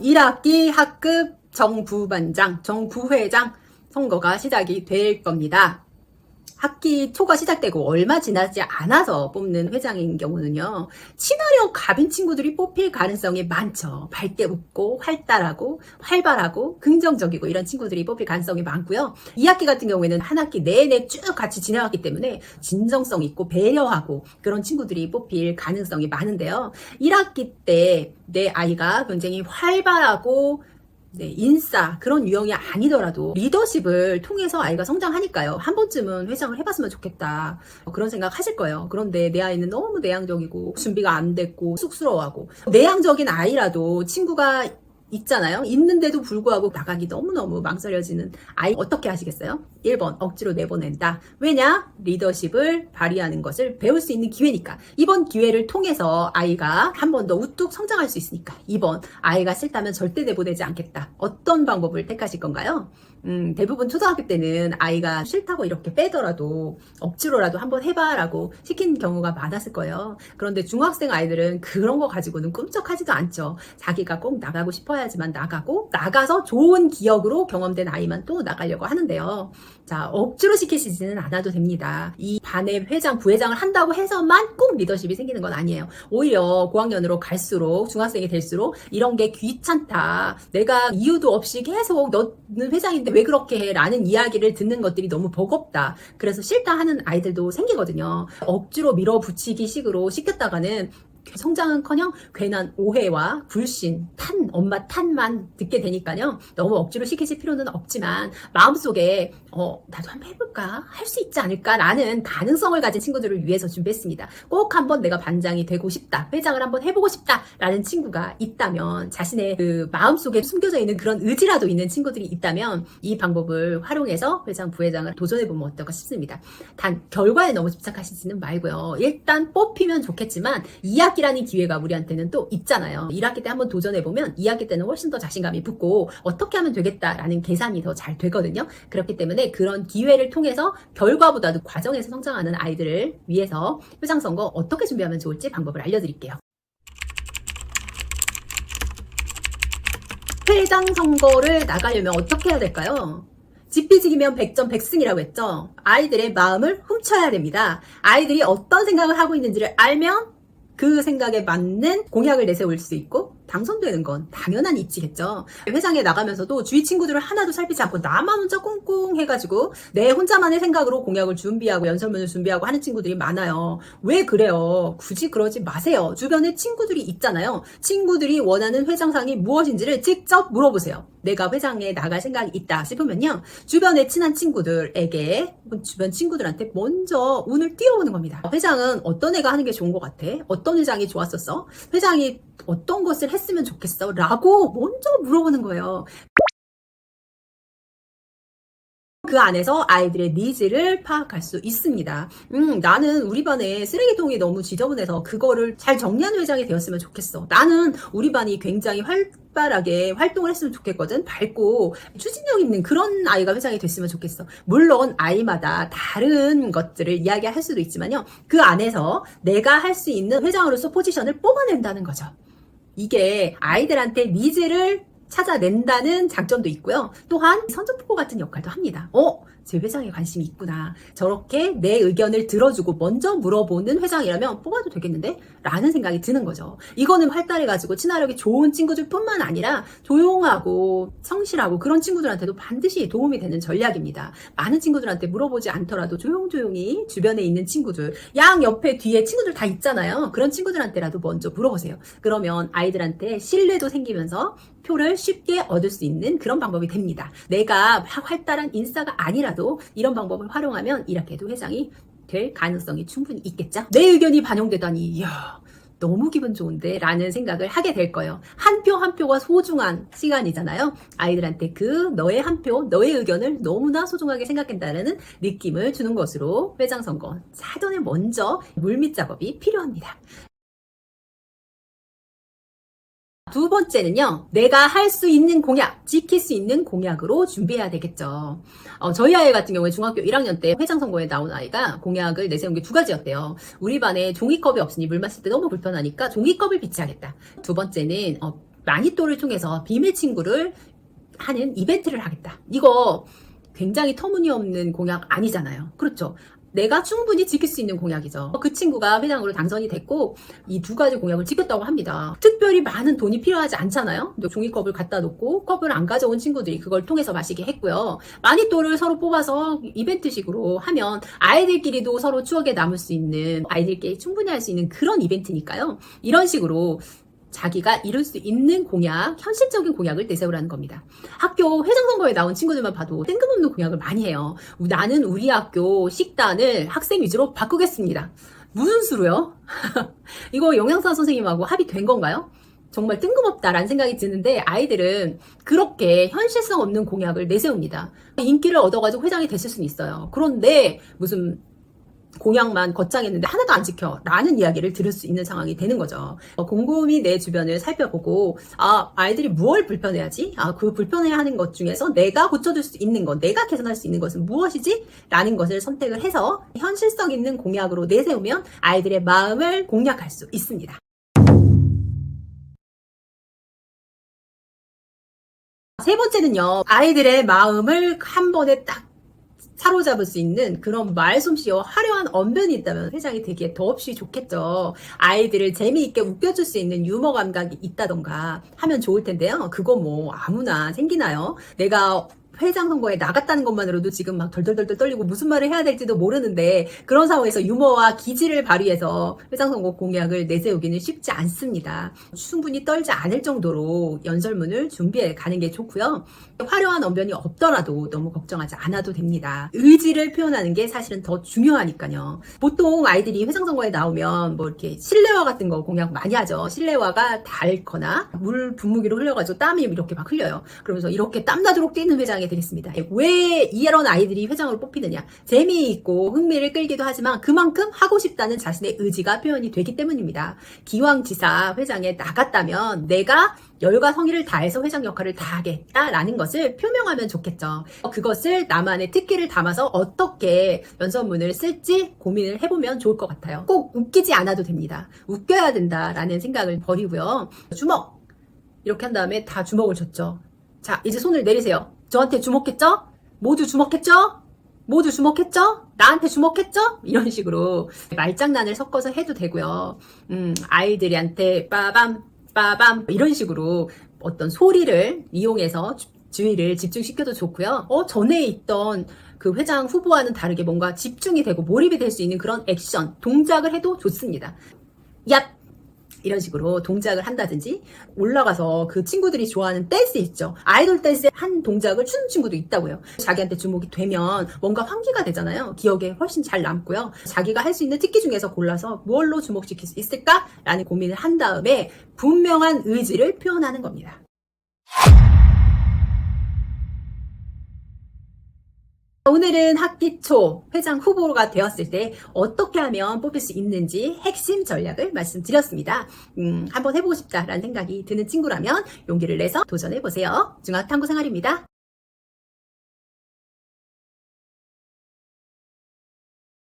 1학기 학급 정부반장, 정부회장 선거가 시작이 될 겁니다. 학기 초가 시작되고 얼마 지나지 않아서 뽑는 회장인 경우는요, 친화력 갑인 친구들이 뽑힐 가능성이 많죠. 밝게 웃고 활달하고 활발하고 긍정적이고 이런 친구들이 뽑힐 가능성이 많고요. 2학기 같은 경우에는 한 학기 내내 쭉 같이 지내왔기 때문에 진정성 있고 배려하고 그런 친구들이 뽑힐 가능성이 많은데요. 1학기 때 내 아이가 굉장히 활발하고 인싸 그런 유형이 아니더라도 리더십을 통해서 아이가 성장하니까요. 한 번쯤은 회장을 해봤으면 좋겠다. 그런 생각 하실 거예요. 그런데 내 아이는 너무 내향적이고 준비가 안 됐고 쑥스러워하고, 내향적인 아이라도 친구가 있잖아요. 있는데도 불구하고 나가기 너무너무 망설여지는 아이 어떻게 하시겠어요? 1번 억지로 내보낸다. 왜냐? 리더십을 발휘하는 것을 배울 수 있는 기회니까. 이번 기회를 통해서 아이가 한 번 더 우뚝 성장할 수 있으니까. 2번 아이가 싫다면 절대 내보내지 않겠다. 어떤 방법을 택하실 건가요? 대부분 초등학교 때는 아이가 싫다고 이렇게 빼더라도 억지로라도 한번 해봐라고 시킨 경우가 많았을 거예요. 그런데 중학생 아이들은 그런 거 가지고는 꿈쩍하지도 않죠. 자기가 꼭 나가고 싶어야지만 나가고, 나가서 좋은 기억으로 경험된 아이만 또 나가려고 하는데요. 자, 억지로 시키시지는 않아도 됩니다. 이 반의 회장, 부회장을 한다고 해서만 꼭 리더십이 생기는 건 아니에요. 오히려 고학년으로 갈수록, 중학생이 될수록 이런 게 귀찮다. 내가 이유도 없이 계속 너는 회장인데 왜 그렇게 해? 라는 이야기를 듣는 것들이 너무 버겁다. 그래서 싫다 하는 아이들도 생기거든요. 억지로 밀어붙이기 식으로 시켰다가는 성장은커녕 괜한 오해와 불신, 엄마 탓만 듣게 되니까요. 너무 억지로 시키실 필요는 없지만 마음속에 나도 한번 해볼까? 할 수 있지 않을까? 라는 가능성을 가진 친구들을 위해서 준비했습니다. 꼭 한번 내가 반장이 되고 싶다, 회장을 한번 해보고 싶다 라는 친구가 있다면, 자신의 그 마음속에 숨겨져 있는 그런 의지라도 있는 친구들이 있다면 이 방법을 활용해서 회장, 부회장을 도전해보면 어떨까 싶습니다. 단 결과에 너무 집착하시지는 말고요. 일단 뽑히면 좋겠지만 2학기라는 기회가 우리한테는 또 있잖아요. 1학기 때 한번 도전해보면 2학기 때는 훨씬 더 자신감이 붙고 어떻게 하면 되겠다라는 계산이 더 잘 되거든요. 그렇기 때문에 그런 기회를 통해서 결과보다도 과정에서 성장하는 아이들을 위해서 회장 선거 어떻게 준비하면 좋을지 방법을 알려드릴게요. 회장 선거를 나가려면 어떻게 해야 될까요? 지피지기면 100점 100승이라고 했죠. 아이들의 마음을 훔쳐야 됩니다. 아이들이 어떤 생각을 하고 있는지를 알면 그 생각에 맞는 공약을 내세울 수 있고 당선되는 건 당연한 이치겠죠. 회장에 나가면서도 주위 친구들을 하나도 살피지 않고 나만 혼자 꿍꿍 해가지고 내 혼자만의 생각으로 공약을 준비하고 연설문을 준비하고 하는 친구들이 많아요. 왜 그래요? 굳이 그러지 마세요. 주변에 친구들이 있잖아요. 친구들이 원하는 회장상이 무엇인지를 직접 물어보세요. 내가 회장에 나갈 생각이 있다 싶으면요, 주변의 친한 친구들에게, 주변 친구들한테 먼저 운을 띄워보는 겁니다. 회장은 어떤 애가 하는 게 좋은 것 같아? 어떤 회장이 좋았었어? 회장이 어떤 것을 했으면 좋겠어? 라고 먼저 물어보는 거예요. 그 안에서 아이들의 니즈를 파악할 수 있습니다. 나는 우리 반에 쓰레기통이 너무 지저분해서 그거를 잘 정리하는 회장이 되었으면 좋겠어. 나는 우리 반이 굉장히 활발하게 활동을 했으면 좋겠거든. 밝고 추진력 있는 그런 아이가 회장이 됐으면 좋겠어. 물론 아이마다 다른 것들을 이야기할 수도 있지만요, 그 안에서 내가 할 수 있는 회장으로서 포지션을 뽑아낸다는 거죠. 이게 아이들한테 니즈를 찾아낸다는 장점도 있고요. 또한 선전포고 같은 역할도 합니다. 제 회장에 관심이 있구나. 저렇게 내 의견을 들어주고 먼저 물어보는 회장이라면 뽑아도 되겠는데? 라는 생각이 드는 거죠. 이거는 활달해가지고 친화력이 좋은 친구들 뿐만 아니라 조용하고 성실하고 그런 친구들한테도 반드시 도움이 되는 전략입니다. 많은 친구들한테 물어보지 않더라도 조용조용히 주변에 있는 친구들, 양 옆에 뒤에 친구들 다 있잖아요. 그런 친구들한테라도 먼저 물어보세요. 그러면 아이들한테 신뢰도 생기면서 표를 쉽게 얻을 수 있는 그런 방법이 됩니다. 내가 활달한 인싸가 아니라도 이런 방법을 활용하면 이렇게도 회장이 될 가능성이 충분히 있겠죠. 내 의견이 반영되다니, 이야, 너무 기분 좋은데? 라는 생각을 하게 될 거예요. 한 표 한 표가 소중한 시간이잖아요. 아이들한테 그 너의 한 표, 너의 의견을 너무나 소중하게 생각한다는 느낌을 주는 것으로 회장 선거 사전에 먼저 물밑 작업이 필요합니다. 두 번째는요, 내가 할 수 있는 공약, 지킬 수 있는 공약으로 준비해야 되겠죠. 저희 아이 같은 경우에 중학교 1학년 때 회장 선거에 나온 아이가 공약을 내세운 게 두 가지였대요. 우리 반에 종이컵이 없으니 물 마실 때 너무 불편하니까 종이컵을 비치하겠다. 두 번째는 마니또를 통해서 비밀 친구를 하는 이벤트를 하겠다. 이거 굉장히 터무니없는 공약 아니잖아요. 그렇죠? 내가 충분히 지킬 수 있는 공약이죠. 그 친구가 회장으로 당선이 됐고 이 두 가지 공약을 지켰다고 합니다. 특별히 많은 돈이 필요하지 않잖아요. 종이컵을 갖다 놓고 컵을 안 가져온 친구들이 그걸 통해서 마시게 했고요. 마니또를 서로 뽑아서 이벤트식으로 하면 아이들끼리도 서로 추억에 남을 수 있는, 아이들끼리 충분히 할 수 있는 그런 이벤트니까요. 이런 식으로 자기가 이룰 수 있는 공약, 현실적인 공약을 내세우라는 겁니다. 학교 회장선거에 나온 친구들만 봐도 뜬금없는 공약을 많이 해요. 나는 우리 학교 식단을 학생 위주로 바꾸겠습니다. 무슨 수로요? 이거 영양사 선생님하고 합의된 건가요? 정말 뜬금없다라는 생각이 드는데 아이들은 그렇게 현실성 없는 공약을 내세웁니다. 인기를 얻어가지고 회장이 됐을 수는 있어요. 그런데 무슨 공약만 거창했는데 하나도 안 지켜 라는 이야기를 들을 수 있는 상황이 되는 거죠. 곰곰이 내 주변을 살펴보고 아이들이 무엇을 불편해하지? 그 불편해하는 것 중에서 내가 고쳐줄 수 있는 것, 내가 개선할 수 있는 것은 무엇이지? 라는 것을 선택을 해서 현실성 있는 공약으로 내세우면 아이들의 마음을 공략할 수 있습니다. 세 번째는요, 아이들의 마음을 한 번에 딱 사로잡을 수 있는 그런 말솜씨와 화려한 언변이 있다면 회장이 되기에 더없이 좋겠죠. 아이들을 재미있게 웃겨줄 수 있는 유머 감각이 있다던가 하면 좋을 텐데요. 그거 뭐 아무나 생기나요? 내가 회장 선거에 나갔다는 것만으로도 지금 막 덜덜덜 떨리고 무슨 말을 해야 될지도 모르는데 그런 상황에서 유머와 기지를 발휘해서 회장 선거 공약을 내세우기는 쉽지 않습니다. 충분히 떨지 않을 정도로 연설문을 준비해 가는 게 좋고요. 화려한 언변이 없더라도 너무 걱정하지 않아도 됩니다. 의지를 표현하는 게 사실은 더 중요하니까요. 보통 아이들이 회장 선거에 나오면 뭐 이렇게 실내화 같은 거 공약 많이 하죠. 실내화가 닳거나 물 분무기로 흘려가지고 땀이 이렇게 막 흘려요. 그러면서 이렇게 땀나도록 뛰는 회장이 되겠습니다. 왜 이런 아이들이 회장으로 뽑히느냐? 재미있고 흥미를 끌기도 하지만 그만큼 하고 싶다는 자신의 의지가 표현이 되기 때문입니다. 기왕지사 회장에 나갔다면 내가 열과 성의를 다해서 회장 역할을 다하겠다라는 것을 표명하면 좋겠죠. 그것을 나만의 특기를 담아서 어떻게 연설문을 쓸지 고민을 해보면 좋을 것 같아요. 꼭 웃기지 않아도 됩니다. 웃겨야 된다라는 생각을 버리고요. 주먹! 이렇게 한 다음에 다 주먹을 줬죠. 자, 이제 손을 내리세요. 저한테 주목했죠? 모두 주목했죠? 모두 주목했죠? 나한테 주목했죠? 이런 식으로 말장난을 섞어서 해도 되고요. 아이들한테 빠밤 빠밤 이런 식으로 어떤 소리를 이용해서 주의를 집중시켜도 좋고요. 전에 있던 그 회장 후보와는 다르게 뭔가 집중이 되고 몰입이 될 수 있는 그런 액션, 동작을 해도 좋습니다. 얍! 이런 식으로 동작을 한다든지 올라가서 그 친구들이 좋아하는 댄스 있죠. 아이돌 댄스의 한 동작을 추는 친구도 있다고요. 자기한테 주목이 되면 뭔가 환기가 되잖아요. 기억에 훨씬 잘 남고요. 자기가 할 수 있는 특기 중에서 골라서 뭘로 주목시킬 수 있을까라는 고민을 한 다음에 분명한 의지를 표현하는 겁니다. 오늘은 학기 초 회장 후보가 되었을 때 어떻게 하면 뽑힐 수 있는지 핵심 전략을 말씀드렸습니다. 한번 해보고 싶다라는 생각이 드는 친구라면 용기를 내서 도전해보세요. 중학탐구생활입니다.